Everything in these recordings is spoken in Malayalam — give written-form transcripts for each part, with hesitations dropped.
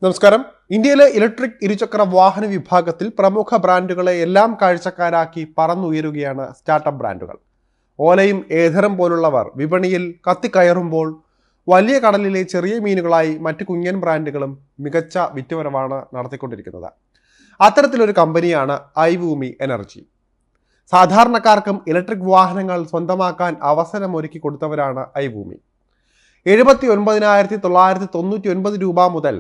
നമസ്കാരം. ഇന്ത്യയിലെ ഇലക്ട്രിക് ഇരുചക്ര വാഹന വിഭാഗത്തിൽ പ്രമുഖ ബ്രാൻഡുകളെ എല്ലാം കാഴ്ചക്കാരാക്കി പറന്നുയരുകയാണ് സ്റ്റാർട്ടപ്പ് ബ്രാൻഡുകൾ. ഓലയും ഏഥറും പോലുള്ളവർ വിപണിയിൽ കത്തിക്കയറുമ്പോൾ വലിയ കടലിലെ ചെറിയ മീനുകളായി മറ്റ് കുഞ്ഞൻ ബ്രാൻഡുകളും മികച്ച വിറ്റുവരവാണ് നടത്തിക്കൊണ്ടിരിക്കുന്നത്. അത്തരത്തിലൊരു കമ്പനിയാണ് ഐവൂമി എനർജി. സാധാരണക്കാർക്കും ഇലക്ട്രിക് വാഹനങ്ങൾ സ്വന്തമാക്കാൻ അവസരമൊരുക്കി കൊടുത്തവരാണ് ഐവൂമി. 79,999 രൂപ മുതൽ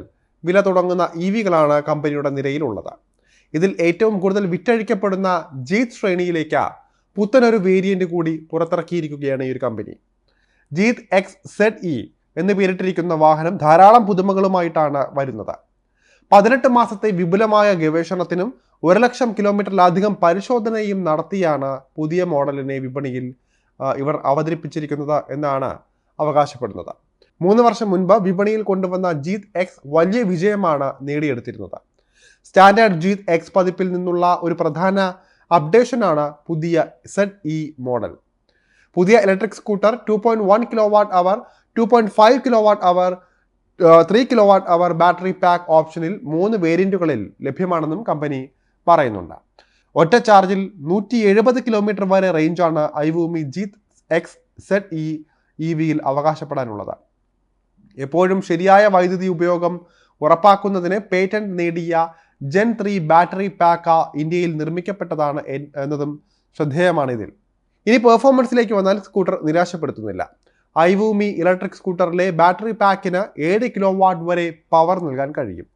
വില തുടങ്ങുന്ന ഇവികളാണ് കമ്പനിയുടെ നിരയിലുള്ളത്. ഇതിൽ ഏറ്റവും കൂടുതൽ വിറ്റഴിക്കപ്പെടുന്ന ജീത്ത് ശ്രേണിയിലേക്ക് പുത്തനൊരു വേരിയന്റ് കൂടി പുറത്തിറക്കിയിരിക്കുകയാണ് ഈ ഒരു കമ്പനി. ജീത്ത് XZE എന്ന് പേരിട്ടിരിക്കുന്ന വാഹനം ധാരാളം പുതുമകളുമായിട്ടാണ് വരുന്നത്. 18 മാസത്തെ വിപുലമായ ഗവേഷണത്തിനും 1,00,000 കിലോമീറ്ററിലധികം പരിശോധനയും നടത്തിയാണ് പുതിയ മോഡലിനെ വിപണിയിൽ ഇവർ അവതരിപ്പിച്ചിരിക്കുന്നത് എന്നാണ് അവകാശപ്പെടുന്നത്. 3 വർഷം മുൻപ് വിപണിയിൽ കൊണ്ടുവന്ന ജീത്ത് X വലിയ വിജയമാണ് നേടിയെടുത്തിരുന്നത്. സ്റ്റാൻഡേർഡ് ജീത്ത് X പതിപ്പിൽ നിന്നുള്ള ഒരു പ്രധാന അപ്ഡേഷനാണ് പുതിയ ZE മോഡൽ. പുതിയ electric scooter 2.1 kWh, 2.5 kWh, 3 kWh battery pack ഓപ്ഷനിൽ 3 വേരിയന്റുകളിൽ ലഭ്യമാണെന്നും കമ്പനി പറയുന്നുണ്ട്. ഒറ്റ ചാർജിൽ 170 കിലോമീറ്റർ വരെ റേഞ്ചാണ് ഐവൂമി ജീത്ത് XZE EVയിൽ അവകാശപ്പെടാനുള്ളത്. എപ്പോഴും ശരിയായ വൈദ്യുതി ഉപയോഗം ഉറപ്പാക്കുന്നതിന് പേറ്റന്റ് നേടിയ Gen 3 ബാറ്ററി പാക്ക് ഇന്ത്യയിൽ നിർമ്മിക്കപ്പെട്ടതാണ് എന്നതും ശ്രദ്ധേയമാണ്. ഇനി പെർഫോമൻസിലേക്ക് വന്നാൽ സ്കൂട്ടർ നിരാശപ്പെടുത്തുന്നില്ല. ഐവൂമി ഇലക്ട്രിക് സ്കൂട്ടറിലെ ബാറ്ററി പാക്കിന് 7 kW വരെ പവർ നൽകാൻ കഴിയും.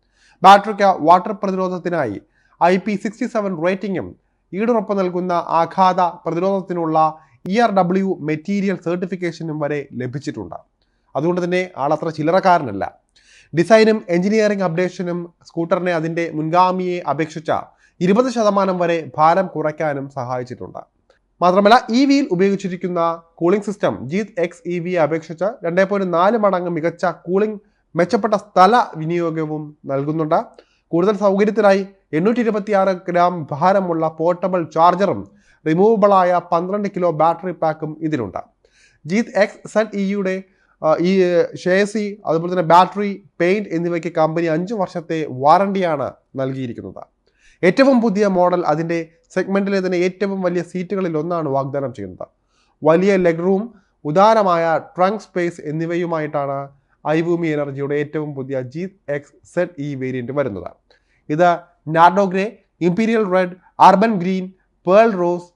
ബാറ്ററിക്ക് വാട്ടർ പ്രതിരോധത്തിനായി IP67 റേറ്റിംഗും ഈടുറപ്പ് നൽകുന്ന ആഘാത പ്രതിരോധത്തിനുള്ള ERW മെറ്റീരിയൽ സർട്ടിഫിക്കേഷനും വരെ ലഭിച്ചിട്ടുണ്ട്. അതുകൊണ്ട് തന്നെ ആളത്ര ചില്ലറക്കാരനല്ല. ഡിസൈനും എഞ്ചിനീയറിംഗ് അപ്ഡേഷനും സ്കൂട്ടറിനെ അതിൻ്റെ മുൻഗാമിയെ അപേക്ഷിച്ച 20% വരെ ഭാരം കുറയ്ക്കാനും സഹായിച്ചിട്ടുണ്ട്. മാത്രമല്ല EVയിൽ ഉപയോഗിച്ചിരിക്കുന്ന കൂളിംഗ് സിസ്റ്റം ജീത്ത് X EVയെ അപേക്ഷിച്ച് 2.4 മടങ്ങ് മികച്ച കൂളിംഗ്, മെച്ചപ്പെട്ട സ്ഥല വിനിയോഗവും നൽകുന്നുണ്ട്. കൂടുതൽ സൗകര്യത്തിനായി 826 ഗ്രാം ഭാരമുള്ള പോർട്ടബിൾ ചാർജറും റിമൂവബിളായ 12 കിലോ ബാറ്ററി പാക്കും ഇതിലുണ്ട്. ജീത്ത് XZEയുടെ ഈ ഷേസി, അതുപോലെ തന്നെ ബാറ്ററി, പെയിന്റ് എന്നിവയ്ക്ക് കമ്പനി 5 വർഷത്തെ വാറണ്ടിയാണ് നൽകിയിരിക്കുന്നത്. ഏറ്റവും പുതിയ മോഡൽ അതിൻ്റെ സെഗ്മെന്റിലെ തന്നെ ഏറ്റവും വലിയ സീറ്റുകളിൽ ഒന്നാണ് വാഗ്ദാനം ചെയ്യുന്നത്. വലിയ ലെഗ് റൂം, ഉദാരമായ ട്രങ്ക് സ്പേസ് എന്നിവയുമായിട്ടാണ് ഐവൂമി എനർജിയുടെ ഏറ്റവും പുതിയ ജീത്ത് XZE വേരിയന്റ് വരുന്നത്. ഇത് നാർഡോ grey, imperial red, urban green, pearl rose,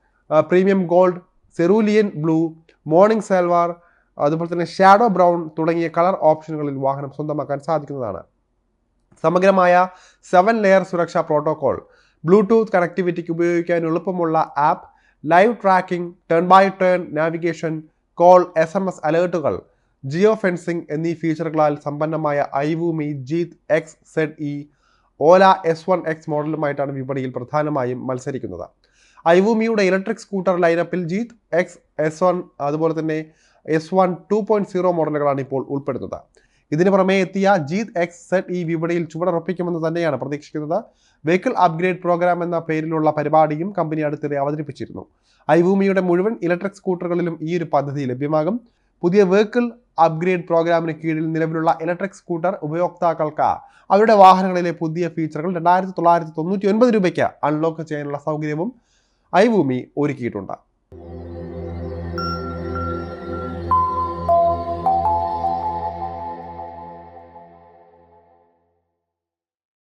premium gold, cerulean blue, morning silver, അതുപോലെ തന്നെ ഷാഡോ ബ്രൗൺ തുടങ്ങിയ കളർ ഓപ്ഷനുകളിൽ വാഹനം സ്വന്തമാക്കാൻ സാധിക്കുന്നതാണ്. സമഗ്രമായ 7 ലെയർ സുരക്ഷാ പ്രോട്ടോകോൾ, ബ്ലൂടൂത്ത് കണക്ടിവിറ്റിക്ക് ഉപയോഗിക്കാൻ എളുപ്പമുള്ള app, live tracking, turn by turn navigation, call, SMS അലേർട്ടുകൾ, ജിയോ ഫെൻസിംഗ് എന്നീ ഫീച്ചറുകളാൽ സമ്പന്നമായ ഐവൂമി ജീത്ത് XZE ഓല S1X മോഡലുമായിട്ടാണ് വിപണിയിൽ പ്രധാനമായും മത്സരിക്കുന്നത്. ഐവൂമിയുടെ ഇലക്ട്രിക് സ്കൂട്ടർ ലൈനപ്പിൽ ജീത്ത് X S1 അതുപോലെ തന്നെ S1 2.0 മോഡലുകളാണ് ഇപ്പോൾ ഉൾപ്പെടുന്നത്. ഇതിന് പുറമെ എത്തിയ ജീത്ത് XZE വിപണിയിൽ ചുവടുറപ്പിക്കുമെന്ന് തന്നെയാണ് പ്രതീക്ഷിക്കുന്നത്. വെഹിക്കിൾ അപ്ഗ്രേഡ് പ്രോഗ്രാം എന്ന പേരിലുള്ള പരിപാടിയും കമ്പനി അടുത്തിടെ അവതരിപ്പിച്ചിരുന്നു. ഐവൂമിയുടെ മുഴുവൻ ഇലക്ട്രിക് സ്കൂട്ടറുകളിലും ഈ ഒരു പദ്ധതി ലഭ്യമാകും. പുതിയ വെഹിക്കിൾ അപ്ഗ്രേഡ് പ്രോഗ്രാമിന് കീഴിൽ നിലവിലുള്ള ഇലക്ട്രിക് സ്കൂട്ടർ ഉപയോക്താക്കൾക്ക് അവരുടെ വാഹനങ്ങളിലെ പുതിയ ഫീച്ചറുകൾ 2,999 രൂപയ്ക്ക് അൺലോക്ക് ചെയ്യാനുള്ള സൗകര്യവും ഐവൂമി ഒരുക്കിയിട്ടുണ്ട്.